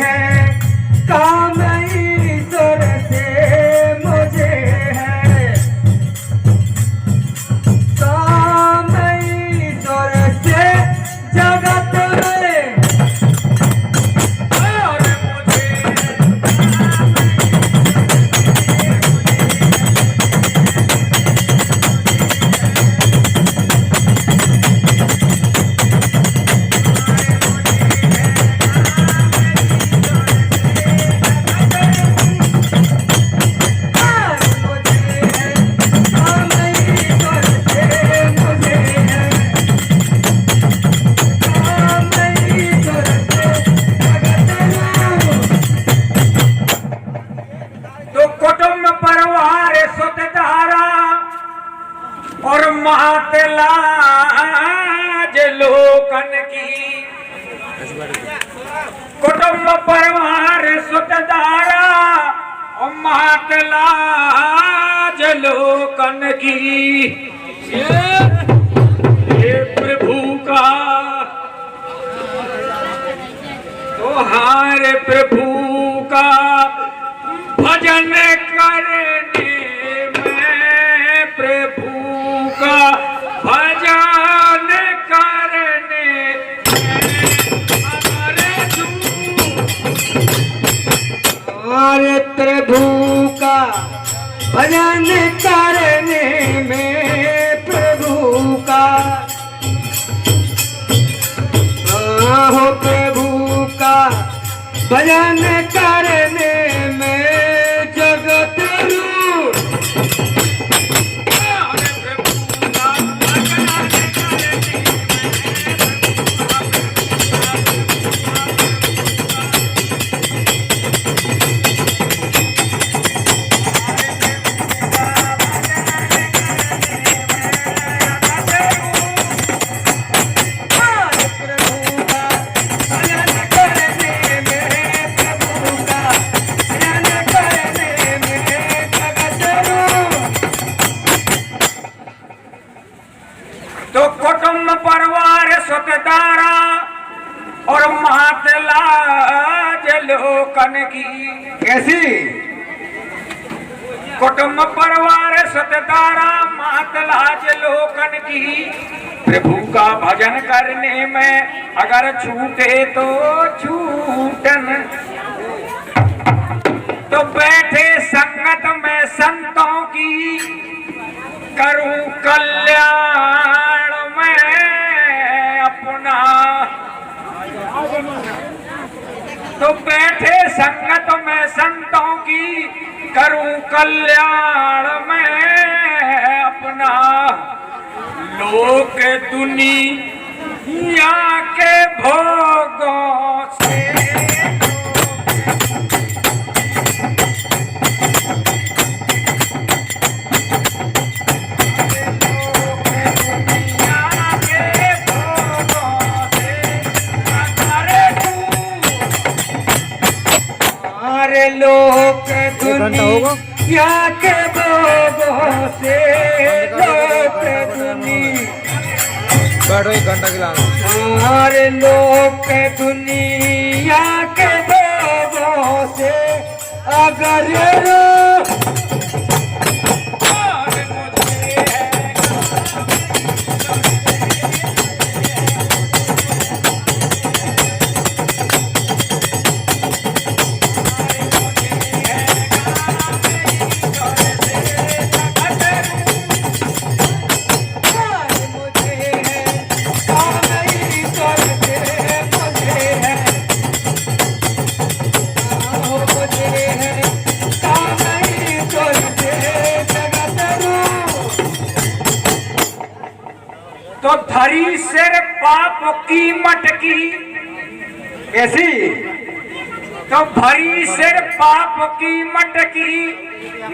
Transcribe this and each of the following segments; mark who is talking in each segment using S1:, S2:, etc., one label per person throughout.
S1: है काम ईश्वर से मुझे है काम ईश्वर से जगत में और मुझे और मातलाज लोकन की कुटुंब परिवार सुतदारा और मातलाज लोकन की हे प्रभु का तोहारे प्रभु का भजन करने में प्रभु का भजन करने हमारे प्रभु का भजन करने में प्रभु का हो प्रभु का भजन करने में जगत तो कुटुंब परिवार सुतदारा और मातलाज लोकन की कैसी कुटुंब परिवार सुतदारा मातलाज लोकन की प्रभु का भजन करने में अगर छूटे तो छूटन तो बैठे संगत में संतों की करूं कल्याण में अपना तो बैठे संगत में संतों की करूं कल्याण में अपना लोक दुनिया के भोगों से लोक दुनिया के भोगों से लोक दुनिया हमारे लोक दुनिया के भोगों से अगर तो धरी सिर पाप की मटकी ऐसी तो भरी सिर पाप की मटकी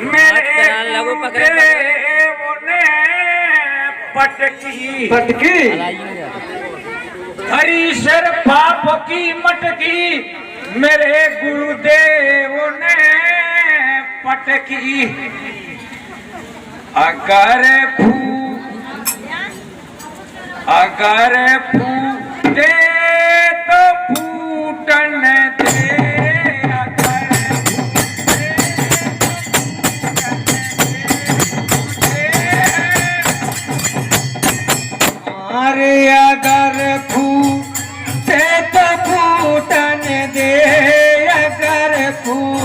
S1: मेरे गुरुदेव ने पटकी पटकी धरी सिर पाप की मटकी मेरे गुरुदेव ने पटकी अगर फूटे तो फूटन दे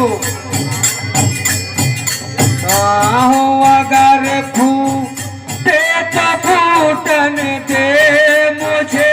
S1: को आहो अगर फूटे तो फूटन दे मुझे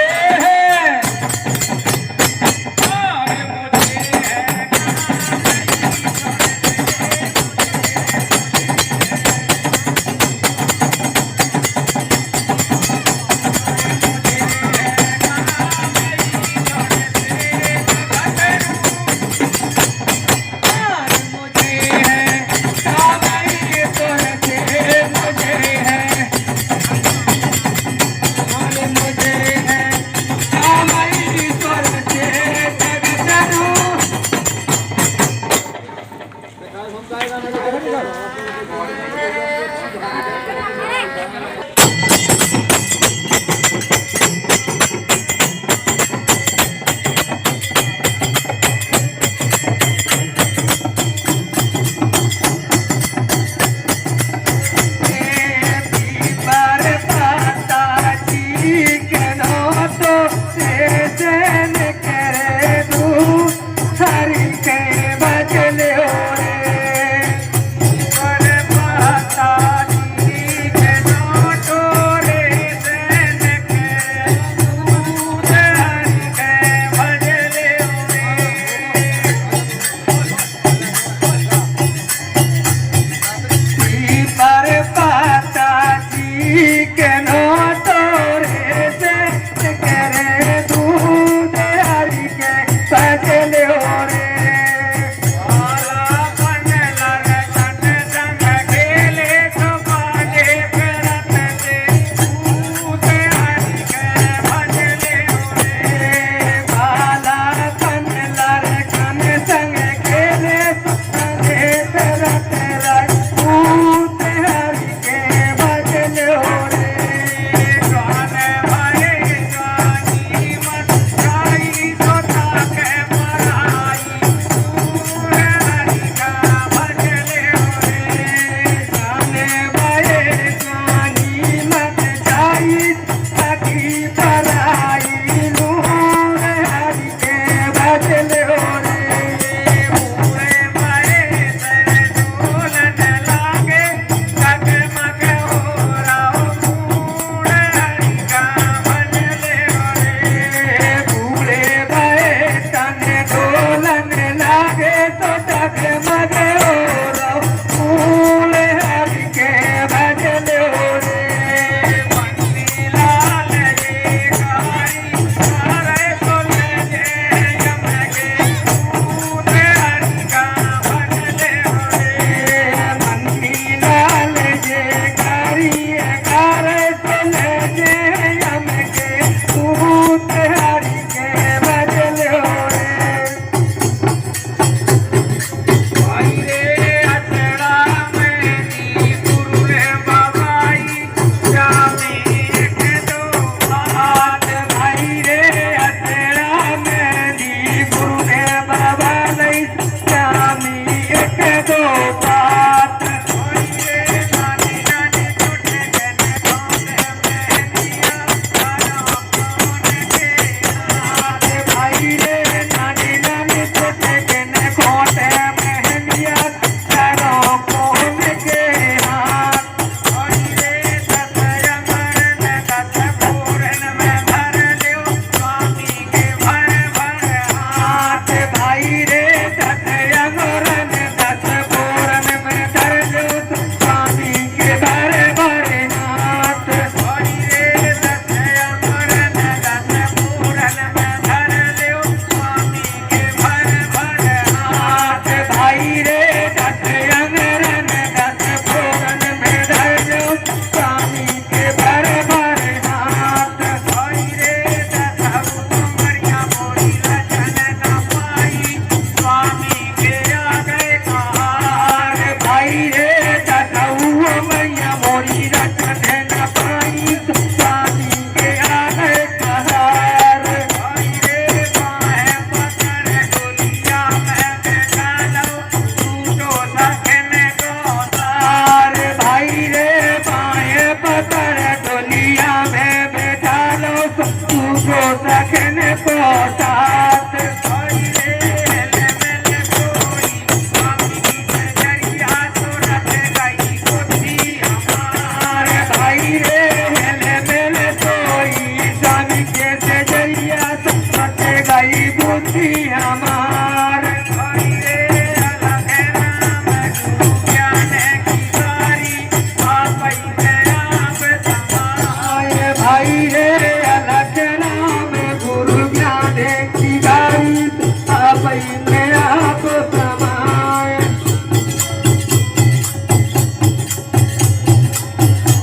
S1: में आप समाए।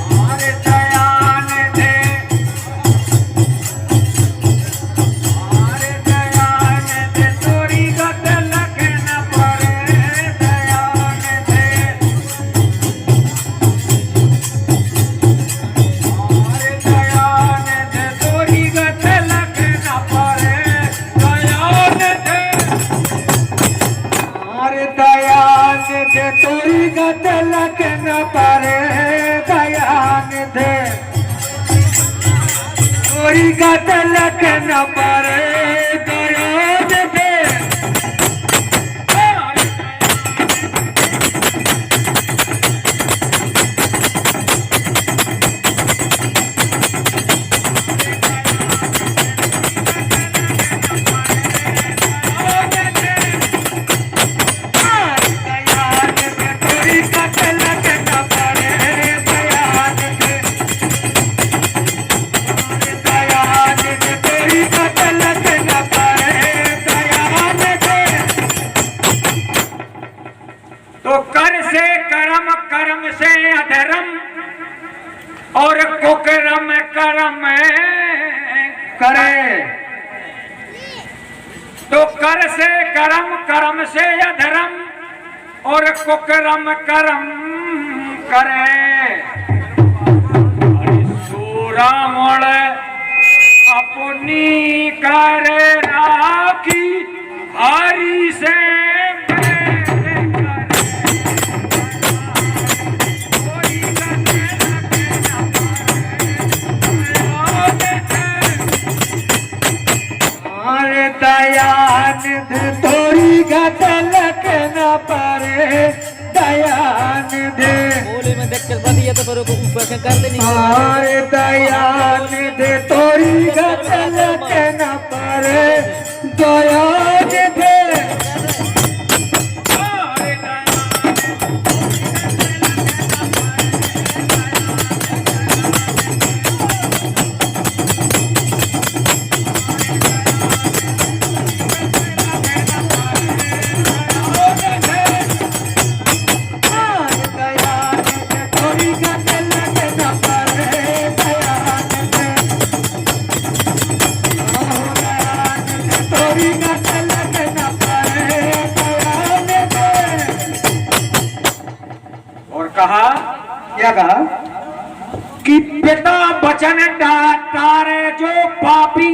S1: हमारे दयान दे, हमारे दयान दे तोरी गत लग न पड़े। दयान दे, हमारे दयान दे तोरी गत लग न पड़े। दयान दे, हमारे दयान दे तोरी गत लग न पड़े। दयान दे तोरी गत लग न पड़े। दयान दे, तो कर से कर्म, कर्म से अधर्म, और कुकर्म कर्म करे। तो कर से कर्म, कर्म से अधर्म, और कुकर्म कर्म करे। सूरा मोड़ अपनी कर राखी, हरि से दयान दे तोरी गत लग न पड़े। दयान दे,
S2: बोले में देख कर दिया तो पर ऊपर से कर देनी।
S1: हमारे दयान दे तोरी गत लग न पड़े। दयान दे, कहा, क्या कहा कि पिता वचन टारे जो पापी,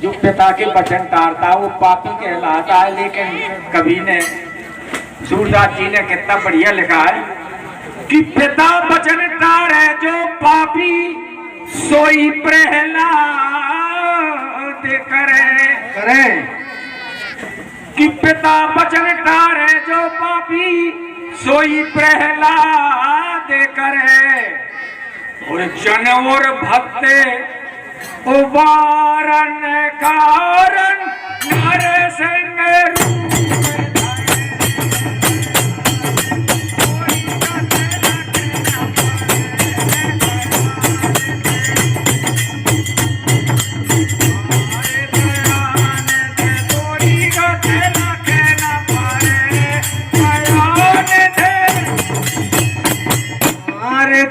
S1: जो पिता के वचन टारता वो पापी कहलाता है। लेकिन कवि ने, सूरदास जी ने कितना बढ़िया लिखा है कि पिता वचन टारे जो पापी, सोई प्रहलाद करे। कि पिता वचन टारे जो पापी, सोई प्रहलाद करे। और जन और भक्त उबारन कारण, नर संग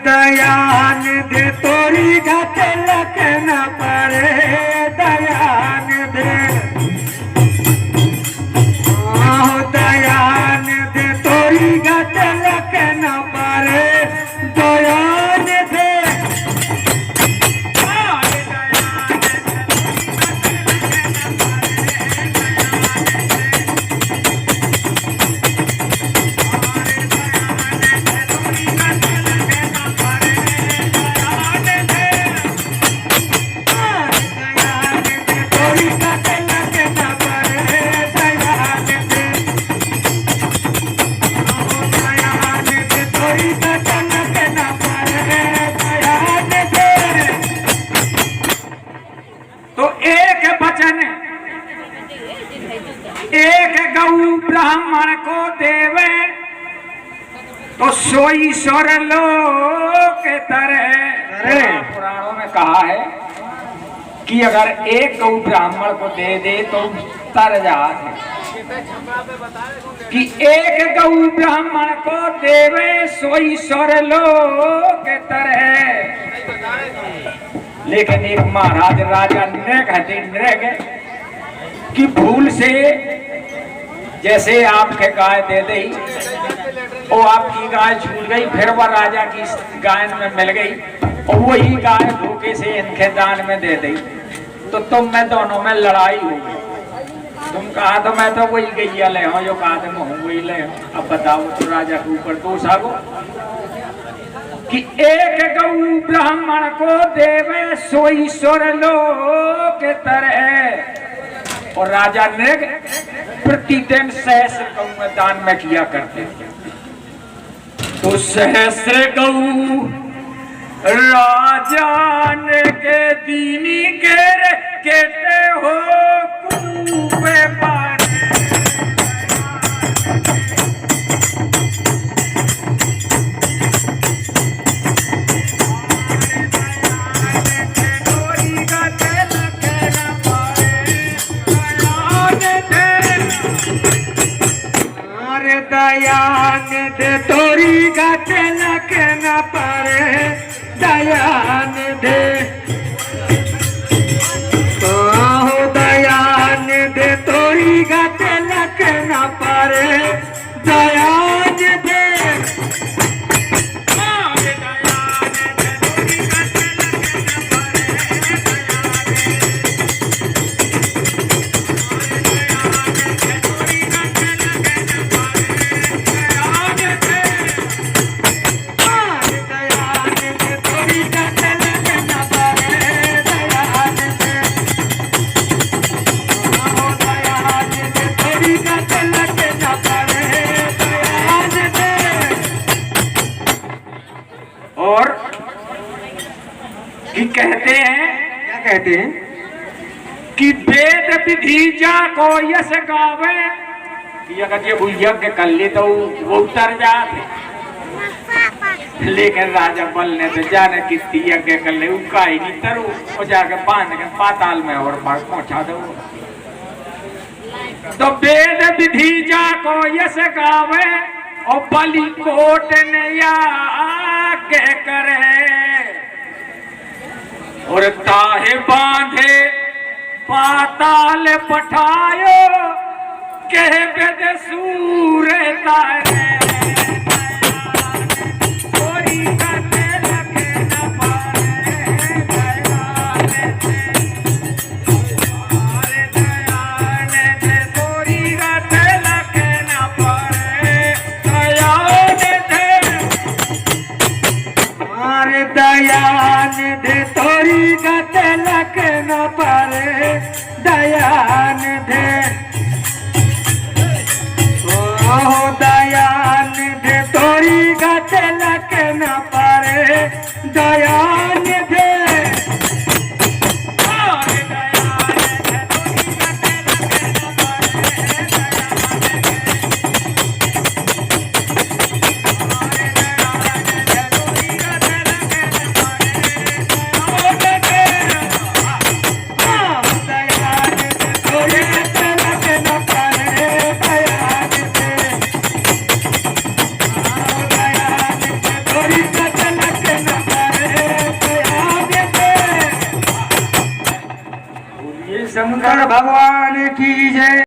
S1: दयान दे तोरी गत लग न पड़े। दयान दे, दयान दे तोरी गत लग न पड़े। दयान दे, एक गऊ ब्राह्मण को देवे तो सोई स्वर लोक तरह। पुराणों में कहा है कि अगर एक गौ ब्राह्मण को दे दे तो तर जात है, कि एक गौ ब्राह्मण को देवे सोई स्वर लोग तरह। लेकिन एक महाराज राजा नृग कि भूल से जैसे आपके गाय दे दी, वो आपकी गाय छूट गई, फिर वह राजा की गाय में मिल गई और वही गाय धोखे से इनके दान में दे दी, तो तुम में दोनों में लड़ाई हो गई। तुम कहा तो मैं तो वही गैया ले हूँ, जो कहा तो मैं हूँ वही ले हूँ। अब बताओ तो राजा के ऊपर दोष आ गो कि एक गौ ब्राह्मण को देवे सोई स्वर लोग तरह। और राजा नृग प्रतिदिन सहस्र गौ दान में किया करते थे। तो सहस्र गौ राजान के दीनी केते हो कूपे पारे।
S3: दयान दे तोरी गाते लख न पारे, दयान दे दयान दे तोरी गाते लख न पारे, दयान दे
S1: और कि कहते हैं,
S3: क्या कहते हैं
S1: कि वेद विधि जा को यश गावे, कि अगर ये वो यज्ञ कर ले तो वो उतर जाते। लेकिन राजा बल ने तो जाने कितनी यज्ञ कर ले, उसका ही नहीं तरु वो जाके बांध के पाताल में और पहुंचा दो। तो वेद विधि जा को यश गावे और बलि कोट ने आगे करे, और ताहे बांधे पाताल पठायो कह बेद सूर तारे। कोरी करने लगे न पारे, दयाल दे कोरी करने लगे न पारे, दयाल
S3: दयान दे तोरी गाते लख न पारे, दयान दे दयान दे तोरी गाते लख न पारे, दयान दे शंकर भगवान की जय।